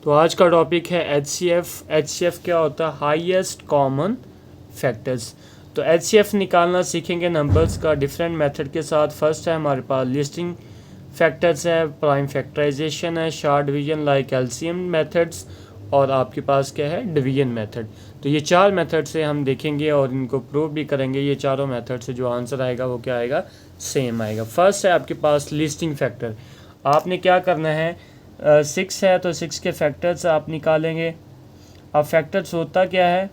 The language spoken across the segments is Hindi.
तो आज का टॉपिक है HCF। HCF क्या होता है? Highest common factors. तो HCF निकालना सीखेंगे नंबर्स का डिफरेंट मेथड के साथ। फर्स्ट है हमारे पास लिस्टिंग फैक्टर्स है, प्राइम फैक्टराइजेशन है, short division like LCM methods, और आपके पास क्या है? Division method. तो ये चार मेथड से हम देखेंगे और इनको प्रूव भी करेंगे। ये चारों मेथड से जो आंसर आएगा वो क्या आएगा? सेम आएगा। फर्स्ट है आपके पास लिस्टिंग फैक्टर। आपने क्या करना है? 6 है तो 6 के फैक्टर्स आप निकालेंगे। अब फैक्टर्स होता क्या है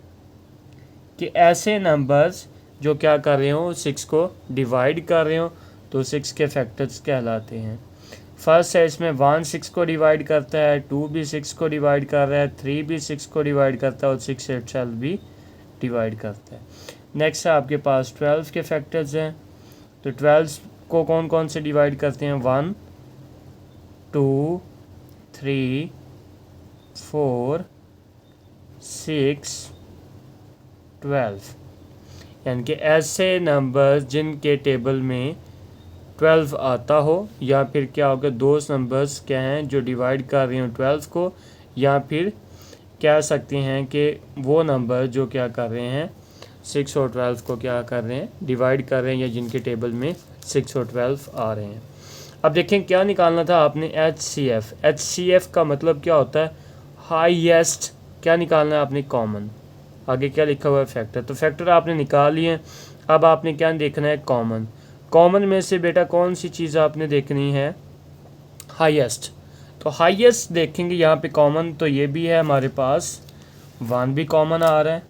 कि ऐसे नंबर्स जो क्या कर रहे हो, 6 को डिवाइड कर रहे हो, तो 6 के फैक्टर्स कहलाते हैं। फर्स्ट है इसमें 1 6 को डिवाइड करता है, 2 भी 6 को डिवाइड कर रहा है, 3 भी 6 को डिवाइड करता है और 6 itself भी डिवाइड करता है। नेक्स्ट है आपके पास 12 के फैक्टर्स हैं। तो 12 को कौन कौन से डिवाइड करते हैं? 1 2 3 4 6 12, यानी कि ऐसे नंबर्स जिनके टेबल में 12 आता हो, या फिर क्या होगा, दो नंबर्स क्या हैं जो डिवाइड कर रहे हो 12 को, या फिर कह सकते हैं कि वो नंबर जो क्या कर रहे हैं 6 और 12 को क्या कर रहे हैं? डिवाइड कर रहे हैं, या जिनके टेबल में 6 और 12 आ रहे हैं। अब देखें क्या निकालना था आपने? HCF। HCF का मतलब क्या होता है? हाईएस्ट। क्या निकालना है आपने? कॉमन। आगे क्या लिखा हुआ है? फैक्टर। तो फैक्टर आपने निकाल लिए। अब आपने क्या देखना है? कॉमन। कॉमन में से बेटा कौन सी चीज़ आपने देखनी है? हाईएस्ट। तो हाईएस्ट देखेंगे यहाँ पे कॉमन, तो ये भी है हमारे पास, 1 भी कॉमन आ रहा है,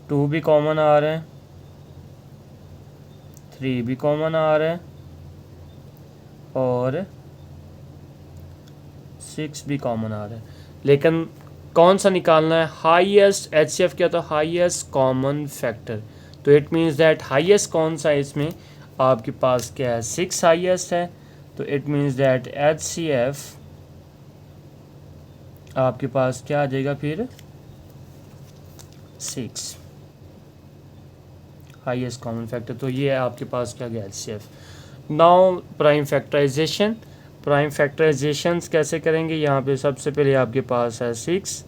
2 भी कॉमन आ रहा है, 3 भी कॉमन आ रहा है और 6 भी कॉमन आ रहा है। लेकिन कौन सा निकालना है? हाईएस्ट। HCF क्या था? Highest common factor. तो इट मीन्स दैट हाईएस्ट कौन सा है इसमें? आपके पास क्या है? 6 हाईएस्ट है। तो इट मीन्स दैट HCF आपके पास क्या आ जाएगा फिर? 6 हाईएस्ट कॉमन फैक्टर। तो ये है आपके पास क्या गया? HCF। Now prime factorization. Prime factorization कैसे करेंगे? यहाँ पे सबसे पहले आपके पास है 6।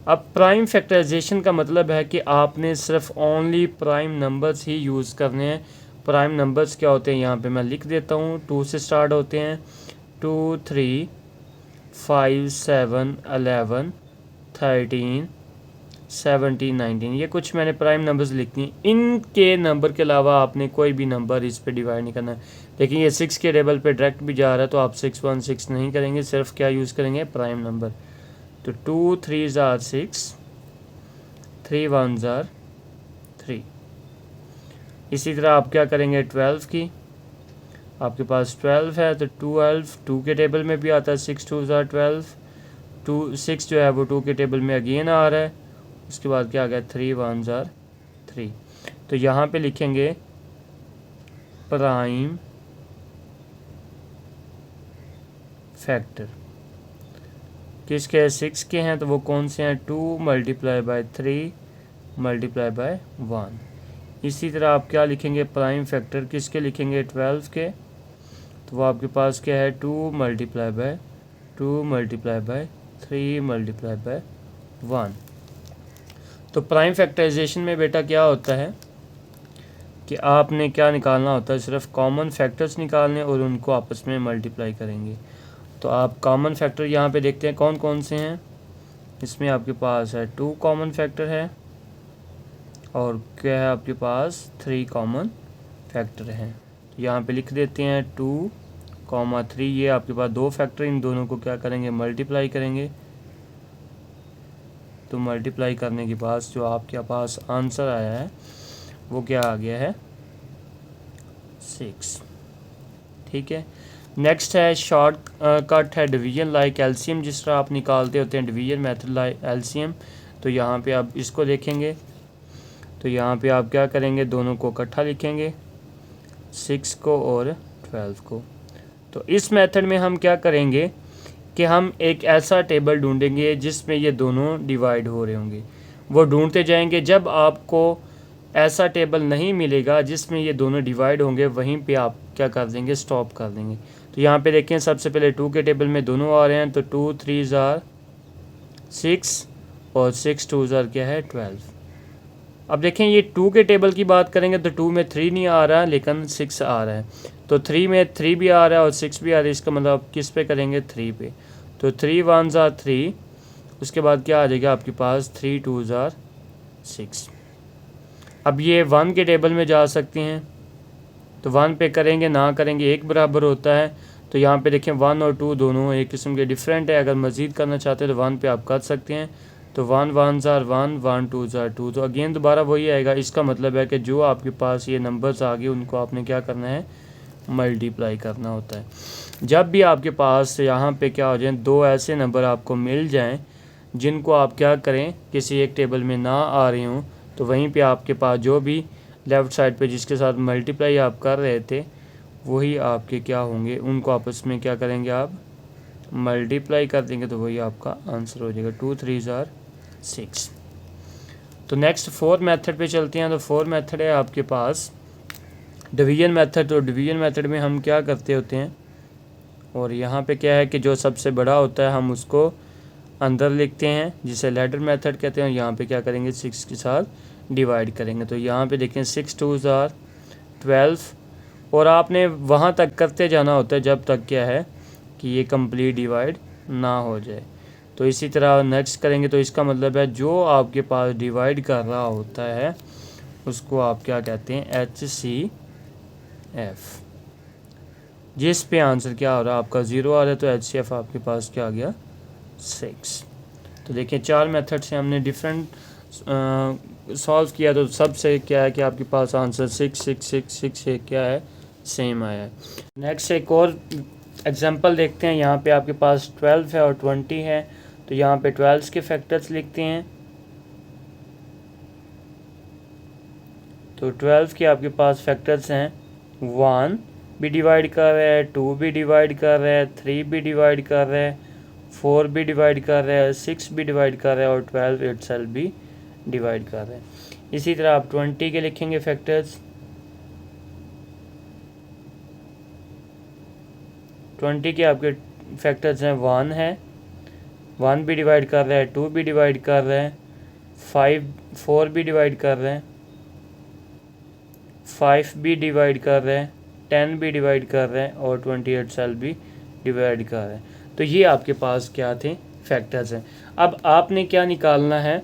अब प्राइम फैक्टराइजेशन का मतलब है कि आपने सिर्फ ओनली प्राइम नंबर्स ही यूज़ करने हैं। प्राइम नंबर्स क्या होते हैं? यहाँ पे मैं लिख देता हूँ। 2 से स्टार्ट होते हैं, 2 3 5 7 11 13 17 19। ये कुछ मैंने प्राइम नंबर्स लिख दी। इनके नंबर के अलावा आपने कोई भी नंबर इस पे डिवाइड नहीं करना है। लेकिन ये 6 के टेबल पे डायरेक्ट भी जा रहा है, तो आप 6 1 6 नहीं करेंगे, सिर्फ क्या यूज़ करेंगे? Prime number. तो 2 3s are 6, 3 1s are 3। इसी तरह आप क्या करेंगे? 12 की। आपके पास 12 है तो 12 2 के टेबल में भी आता है, 6 2s are 12, 6 जो है वो 2 के टेबल में अगेन आ रहा है। उसके बाद क्या आ गया? 3 1s are 3। तो यहाँ पे लिखेंगे प्राइम फैक्टर। किसके? 6 के हैं, तो वो कौन से हैं? 2 मल्टीप्लाई बाय 3 मल्टीप्लाई बाय 1। इसी तरह आप क्या लिखेंगे? प्राइम फैक्टर किसके लिखेंगे? 12 के। तो वो आपके पास क्या है? 2 multiply by 2 multiply by 3 multiply by 1। तो प्राइम फैक्टराइजेशन में बेटा क्या होता है कि आपने क्या निकालना होता है? सिर्फ कॉमन फैक्टर्स निकालने और उनको आपस में मल्टीप्लाई करेंगे। तो आप कॉमन फैक्टर यहाँ पे देखते हैं कौन कौन से हैं। इसमें आपके पास है 2 कॉमन फैक्टर है, और क्या है आपके पास? 3 कॉमन फैक्टर हैं। तो यहाँ पे लिख देते हैं 2 3। ये आपके पास 2 फैक्टर, इन दोनों को क्या करेंगे? मल्टीप्लाई करेंगे। तो मल्टीप्लाई करने के बाद जो आपके पास आंसर आया है वो क्या आ गया है? 6। ठीक है। नेक्स्ट है शॉर्ट कट है डिवीजन लाइक एलसीएम। जिस तरह आप निकालते होते हैं डिवीजन मेथड लाइक एलसीएम, तो यहाँ पे आप इसको देखेंगे। तो यहाँ पे आप क्या करेंगे? दोनों को इकट्ठा लिखेंगे, 6 को और 12 को। तो इस मेथड में हम क्या करेंगे कि हम एक ऐसा टेबल ढूंढेंगे जिसमें ये दोनों डिवाइड हो रहे होंगे। वो ढूंढते जाएंगे। जब आपको ऐसा टेबल नहीं मिलेगा जिसमें ये दोनों डिवाइड होंगे, वहीं पे आप क्या कर देंगे? स्टॉप कर देंगे। तो यहाँ पे देखें सबसे पहले 2 के टेबल में दोनों आ रहे हैं, तो 2 3 ज़ार 6 और 6 2 ज़ार क्या है 12। अब देखें ये 2 के टेबल की बात करेंगे तो 2 में 3 नहीं आ रहा लेकिन 6 आ रहा है, तो 3 में 3 भी आ रहा है और 6 भी आ रहा है, इसका मतलब आप किस पे करेंगे 3 पे, तो 3 1 ज़ार 3, उसके बाद क्या आ जाएगा आपके पास 3 2 ज़ार 6। अब ये 1 के टेबल में जा सकते हैं, तो 1 पे करेंगे ना करेंगे एक बराबर होता है, तो यहाँ पे देखें 1 और 2 दोनों एक किस्म के डिफरेंट है, अगर मज़ीद करना चाहते हैं तो 1 पे आप कर सकते हैं, तो 1 1 ज़ार 1 1 2 ज़ार 2, तो अगेन दोबारा वही आएगा। इसका मतलब है कि जो आपके पास ये नंबर्स आ गए उनको आपने क्या करना है मल्टीप्लाई करना होता है। जब भी आपके पास यहाँ पे क्या हो जाए दो ऐसे नंबर आपको मिल जाएं जिनको आप क्या करें किसी एक टेबल में ना आ रहे हों, तो वहीं पे आपके पास जो भी लेफ़्ट साइड पे जिसके साथ मल्टीप्लाई आप कर रहे थे वही आपके क्या होंगे, उनको आपस में क्या करेंगे आप मल्टीप्लाई कर देंगे, तो वही आपका आंसर हो जाएगा 2 3 ज़ार 6। तो नेक्स्ट 4 मेथड पे चलते हैं। तो 4 मेथड है आपके पास डिवीजन मेथड। तो डिवीजन मेथड में हम क्या करते होते हैं, और यहाँ पे क्या है कि जो सबसे बड़ा होता है हम उसको अंदर लिखते हैं जिसे लैडर मेथड कहते हैं, और यहाँ पे क्या करेंगे 6 के साथ डिवाइड करेंगे। तो यहाँ पे देखें 6 2 ज़ार 12, और आपने वहाँ तक करते जाना होता है जब तक क्या है कि ये कंप्लीट डिवाइड ना हो जाए। तो इसी तरह नेक्स्ट करेंगे, तो इसका मतलब है जो आपके पास डिवाइड कर रहा होता है उसको आप क्या कहते हैं HCF। जिस पे आंसर क्या हो रहा है आपका 0 आ रहा है तो HCF आपके पास क्या आ गया 6। तो देखिए 4 मेथड से हमने डिफरेंट सॉल्व किया, तो सबसे क्या है कि आपके पास आंसर 6 6 6 6 से क्या है सेम आया है। नेक्स्ट एक और एग्जांपल देखते हैं। यहाँ पे आपके पास 12 है और 20 है, तो यहाँ पे 12 के फैक्टर्स लिखते हैं। तो 12 के आपके पास फैक्टर्स हैं 1 भी डिवाइड कर रहा है, 2 भी डिवाइड कर रहा है, 3 भी डिवाइड कर रहा है, 4 भी डिवाइड कर रहा है, 6 भी डिवाइड कर रहा है और 12 इटसेल्फ भी डिवाइड कर रहा है। इसी तरह आप 20 के लिखेंगे फैक्टर्स। 20 के आपके फैक्टर्स हैं 1 है, 1 भी डिवाइड कर रहा है, 2 भी डिवाइड कर रहा है, 4 भी डिवाइड कर रहा है, 5 भी डिवाइड कर रहा है, 10 भी डिवाइड कर रहा है और 28 सेल भी डिवाइड कर रहा है। तो ये आपके पास क्या थे फैक्टर्स हैं। अब आपने क्या निकालना है,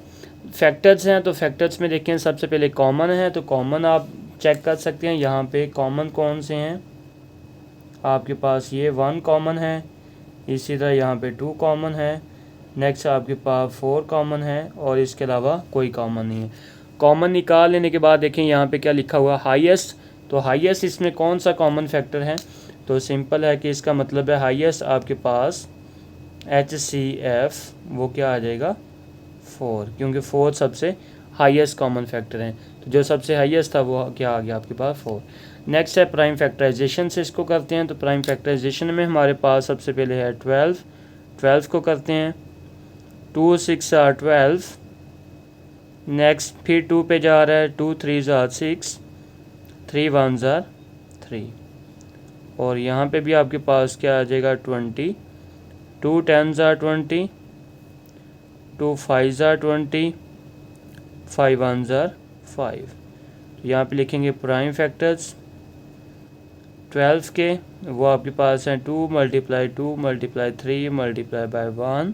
फैक्टर्स हैं तो फैक्टर्स में देखें सबसे पहले कॉमन है, तो कॉमन आप चेक कर सकते हैं। यहाँ पे कॉमन कौन से हैं आपके पास, ये 1 कॉमन है, इसी तरह यहाँ पे 2 कॉमन है, नेक्स्ट आपके पास 4 कॉमन है और इसके अलावा कोई कॉमन नहीं है। कॉमन निकाल लेने के बाद देखें यहाँ पे क्या लिखा हुआ हाईएस्ट, तो हाईएस्ट इसमें कौन सा कॉमन फैक्टर है, तो सिंपल है कि इसका मतलब है हाईएस्ट आपके पास HCF वो क्या आ जाएगा 4, क्योंकि 4 सबसे हाईएस्ट कॉमन फैक्टर हैं। तो जो सबसे हाईएस्ट था वो क्या आ गया आपके पास 4। नेक्स्ट है प्राइम फैक्टराइजेशन से इसको करते हैं। तो प्राइम फैक्टराइजेशन में हमारे पास सबसे पहले है 12 को करते हैं, 2 6 are 12, नेक्स्ट फिर 2 पे जा रहा है, 2 3 are 6, 3 1 are 3, और यहाँ पे भी आपके पास क्या आ जाएगा 20, 2 10 are 20, 2 5 are 20, 5 1 are 5। तो यहाँ पे लिखेंगे प्राइम फैक्टर्स 12 के, वो आपके पास हैं 2 × 2 × 3 × 1,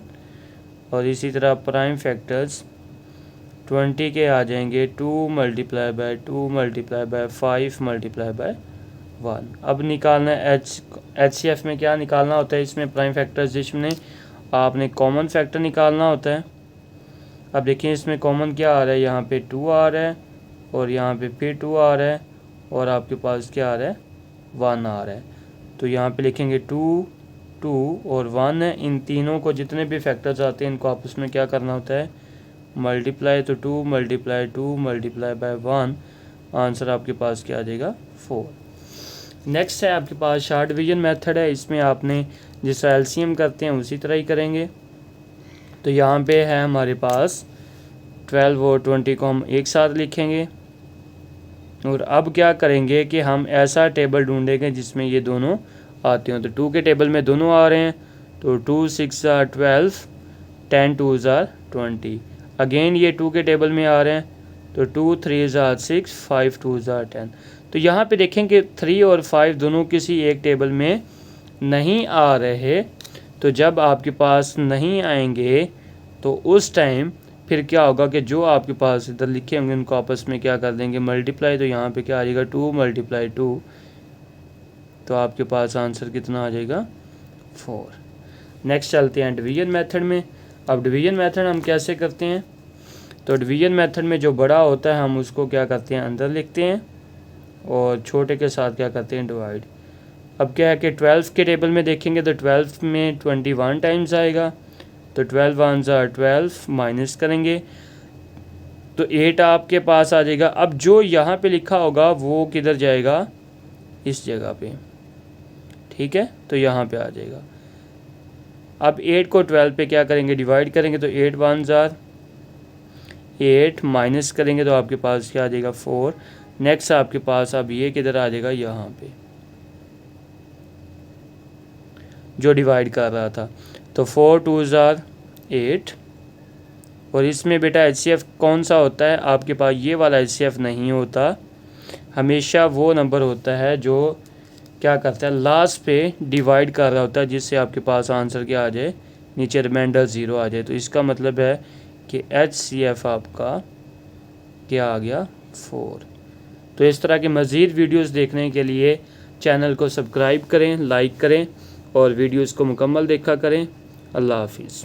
और इसी तरह प्राइम फैक्टर्स 20 के आ जाएंगे 2 × 2 × 5 × 1। अब निकालना है HCF में क्या निकालना होता है, इसमें प्राइम फैक्टर्स जिसमें आपने कॉमन फैक्टर निकालना होता है। अब देखिए इसमें कॉमन क्या आ रहा है, यहाँ पे 2 आ रहा है और यहाँ पे फिर 2 आ रहा है और आपके पास क्या आ रहा है 1 आ रहा है। तो यहाँ पे लिखेंगे 2 2 और 1 है, इन तीनों को जितने भी फैक्टर्स आते हैं इनको आपस में क्या करना होता है मल्टीप्लाई, तो 2 × 2 × 1, आंसर आपके पास क्या आ जाएगा 4। नेक्स्ट है आपके पास शार्ट डिवीजन मेथड है, इसमें आपने जिस तरह एलसीएम करते हैं उसी तरह ही करेंगे। तो यहाँ पे है हमारे पास 12 और 20 को हम एक साथ लिखेंगे, और अब क्या करेंगे कि हम ऐसा टेबल ढूंढेंगे जिसमें ये दोनों आते हो। तो 2 के टेबल में दोनों आ रहे हैं, तो 2 6 12, 10 2 20। अगेन ये 2 के टेबल में आ रहे हैं, तो 2 3 6, 5 2 10। तो यहाँ पे देखें कि 3 और 5 दोनों किसी एक टेबल में नहीं आ रहे। तो जब आपके पास नहीं आएंगे तो उस टाइम फिर क्या होगा कि जो आपके पास इधर लिखे होंगे उनको आपस में क्या कर देंगे, मल्टीप्लाई। तो यहाँ पे क्या आ जाएगा, 2 × 2, तो आपके पास आंसर कितना आ जाएगा, 4। नेक्स्ट चलते हैं डिवीजन मेथड में। अब डिवीजन मेथड हम कैसे करते हैं, तो डिवीजन मेथड में जो बड़ा होता है हम उसको क्या करते हैं, अंदर लिखते हैं, और छोटे के साथ क्या करते हैं, डिवाइड। अब क्या है कि 12 के टेबल में देखेंगे तो 12 में 21 टाइम्स आएगा, तो 12 1 12, माइनस करेंगे तो 8 आपके पास आ जाएगा। अब जो यहाँ पे लिखा होगा वो किधर जाएगा, इस जगह पे, ठीक है, तो यहाँ पे आ जाएगा। अब 8 को 12 पे क्या करेंगे, डिवाइड करेंगे, तो 8 1 8, माइनस करेंगे तो आपके पास क्या आ जाएगा, 4। नेक्स्ट आपके पास अब ये किधर आ जाएगा, यहाँ पे जो डिवाइड कर रहा था, तो 4 2 8। और इसमें बेटा HCF कौन सा होता है, आपके पास ये वाला HCF नहीं होता, हमेशा वो नंबर होता है जो क्या करता है, लास्ट पे डिवाइड कर रहा होता है, जिससे आपके पास आंसर क्या आ जाए, नीचे रिमाइंडर 0 आ जाए। तो इसका मतलब है कि HCF आपका क्या आ गया, 4। तो इस तरह के मज़ीद वीडियोस देखने के लिए चैनल को सब्सक्राइब करें, लाइक करें और वीडियोस को मुकम्मल देखा करें। अल्लाह हाफिज़।